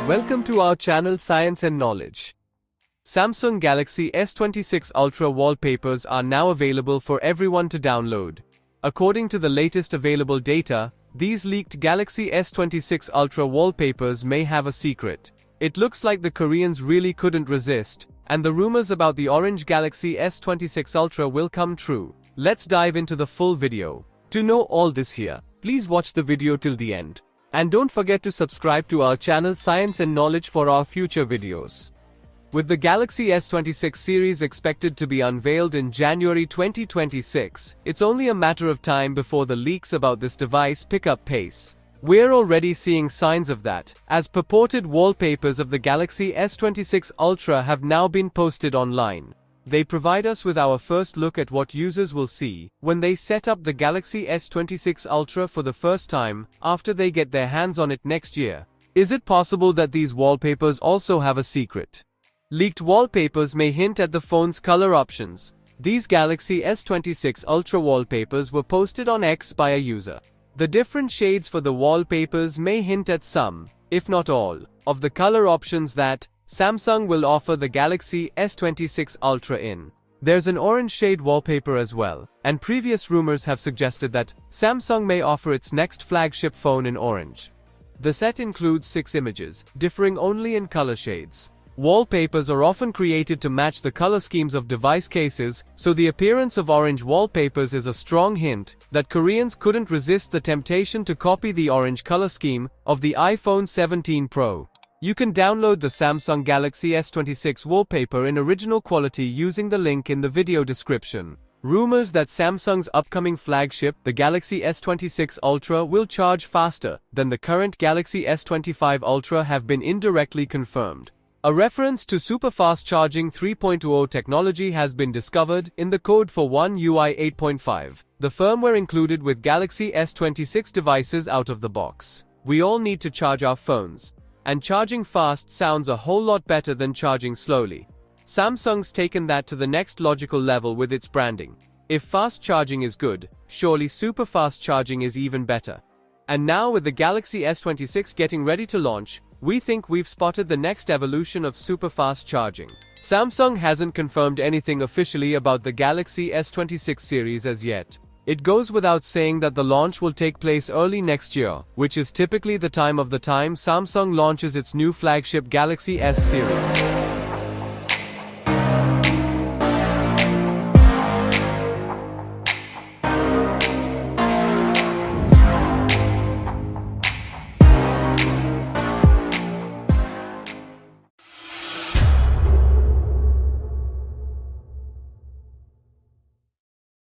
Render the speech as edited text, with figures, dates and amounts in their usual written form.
Welcome to our channel Science and Knowledge. Samsung Galaxy S26 Ultra wallpapers are now available for everyone to download. According to the latest available data, these leaked Galaxy S26 Ultra wallpapers may have a secret. It looks like the Koreans really couldn't resist, and the rumors about the orange Galaxy S26 Ultra will come true. Let's dive into the full video. To know all this here, please watch the video till the end. And don't forget to subscribe to our channel Science and Knowledge for our future videos. With the Galaxy S26 series expected to be unveiled in January 2026, it's only a matter of time before the leaks about this device pick up pace. We're already seeing signs of that, as purported wallpapers of the Galaxy S26 Ultra have now been posted online. They provide us with our first look at what users will see when they set up the Galaxy S26 Ultra for the first time after they get their hands on it next year. Is it possible that these wallpapers also have a secret? Leaked wallpapers may hint at the phone's color options. These Galaxy S26 Ultra wallpapers were posted on X by a user. The different shades for the wallpapers may hint at some, if not all, of the color options that Samsung will offer the Galaxy S26 Ultra in. There's an orange shade wallpaper as well, and previous rumors have suggested that Samsung may offer its next flagship phone in orange. The set includes 6 images, differing only in color shades. Wallpapers are often created to match the color schemes of device cases, so the appearance of orange wallpapers is a strong hint that Koreans couldn't resist the temptation to copy the orange color scheme of the iPhone 17 Pro. You can download the Samsung Galaxy S26 wallpaper in original quality using the link in the video description. Rumors that Samsung's upcoming flagship, the Galaxy S26 Ultra, will charge faster than the current Galaxy S25 Ultra have been indirectly confirmed. A reference to super-fast charging 3.0 technology has been discovered in the code for One UI 8.5, the firmware included with Galaxy S26 devices out of the box. We all need to charge our phones, and charging fast sounds a whole lot better than charging slowly. Samsung's taken that to the next logical level with its branding. If fast charging is good, surely super fast charging is even better. And now with the Galaxy S26 getting ready to launch, we think we've spotted the next evolution of super fast charging. Samsung hasn't confirmed anything officially about the Galaxy S26 series as yet. It goes without saying that the launch will take place early next year, which is typically the time Samsung launches its new flagship Galaxy S series.